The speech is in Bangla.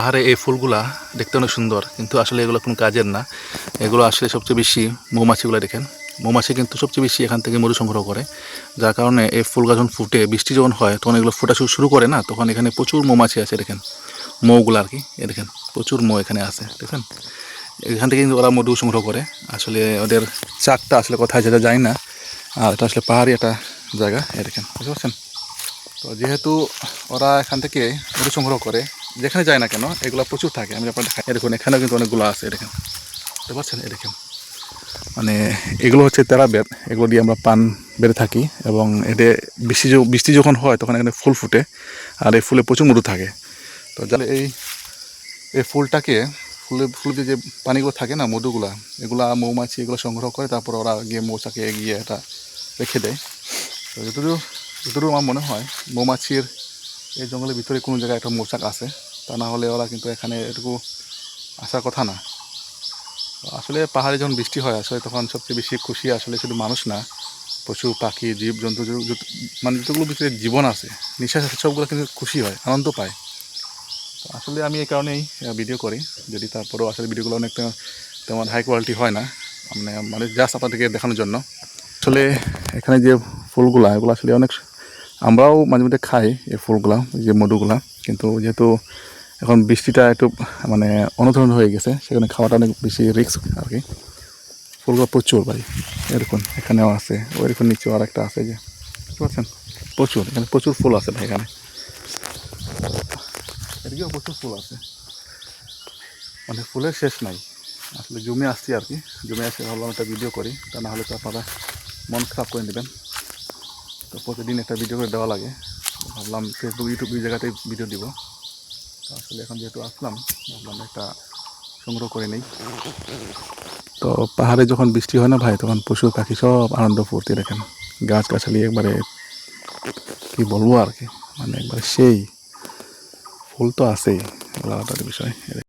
পাহাড়ে এই ফুলগুলা দেখতে অনেক সুন্দর, কিন্তু আসলে এগুলো কোনো কাজের না। এগুলো আসলে সবচেয়ে বেশি মৌমাছিগুলো দেখেন, মৌমাছি কিন্তু সবচেয়ে বেশি এখান থেকে মধু সংগ্রহ করে। যার কারণে এই ফুল গাছ যখন ফুটে, বৃষ্টি যখন হয় তখন এগুলো ফোটা শুরু করে না, তখন এখানে প্রচুর মৌমাছি আছে দেখেন, মৌগুলো আর কি। এ দেখেন প্রচুর মৌ এখানে আছে দেখেন। এখান থেকে কিন্তু ওরা মধু সংগ্রহ করে। আসলে ওদের চাকটা আসলে কোথায় যেটা যায় না। আর এটা আসলে পাহাড়ি একটা জায়গা, এ দেখেন, বুঝতে পারছেন? তো যেহেতু ওরা এখান থেকে মধু সংগ্রহ করে, যেখানে যায় না কেন এগুলো প্রচুর থাকে। আমি আপনার দেখাই, দেখুন এখানেও কিন্তু অনেকগুলো আছে, দেখেন, বুঝতে পারছেন? এ দেখেন, মানে এগুলো হচ্ছে তেরা বেত, এগুলো দিয়ে আমরা পান বেড়ে থাকি। এবং এতে বৃষ্টি যখন হয় তখন এখানে ফুল ফুটে, আর এই ফুলে প্রচুর মধু থাকে। তো যাহলে এই ফুলটাকে ফুল দিয়ে যে পানিগুলো থাকে না, মধুগুলা, এগুলা মৌমাছি এগুলো সংগ্রহ করে, তারপর ওরা গিয়ে মৌচাকে এগিয়ে এটা রেখে দেয়। তো যতদূর আমার মনে হয় মৌমাছির এই জঙ্গলের ভিতরে কোনো জায়গায় একটা মৌচাক আছে, তা না হলে ওরা কিন্তু এখানে এটুকু আসার কথা না। আসলে পাহাড়ে যখন বৃষ্টি হয় আসলে তখন সবচেয়ে বেশি খুশি আসলে শুধু মানুষ না, পশু পাখি জীবজন্তু, মানে যতগুলো ভিতরে জীবন আছে, নিঃশ্বাস আছে, সবগুলো কিন্তু খুশি হয়, আনন্দ পায়। তো আসলে আমি এই কারণেই ভিডিও করি, যদি তারপরেও আসলে ভিডিওগুলো অনেক তেমন হাই কোয়ালিটি হয় না, মানে জাস্ট আপনাদেরকে দেখানোর জন্য। আসলে এখানে যে ফুলগুলা, এগুলো আসলে অনেক, আমরাও মাঝে মধ্যে খাই এই ফুলগুলা, যে মধুগুলা, কিন্তু যেহেতু এখন বৃষ্টিটা একটু মানে অনুধরণ হয়ে গেছে, সেখানে খাওয়াটা অনেক বেশি রিস্ক আর কি। ফুলগুলো প্রচুর ভাই, এরকম এখানেও আছে, ওইরকম নিচেও আর একটা আছে, যে বুঝতে পারছেন? প্রচুর, এখানে প্রচুর ফুল আছে ভাই, এখানে এদিকেও প্রচুর ফুল আছে, মানে ফুলের শেষ নাই। আসলে জমে আসছি আর কি, জমে আসে ভাবলাম একটা ভিডিও করি, তা না হলে তো আপনারা মন খারাপ করে নেবেন। তো প্রতিদিন একটা ভিডিও করে দেওয়া লাগে, ভাবলাম ফেসবুক ইউটিউব এই জায়গাতেই ভিডিও দিব। তো আসলে এখন যেহেতু আসলাম, ভাবলাম একটা সংগ্রহ করে নেই। তো পাহাড়ে যখন বৃষ্টি হয় না ভাই, তখন পশু পাখি সব আনন্দ ফুর্তি, দেখেন গাছগাছালি একবারে কি বলবো আর কি, মানে একবারে সেই ফুল তো আছেই, আলাদা বিষয়।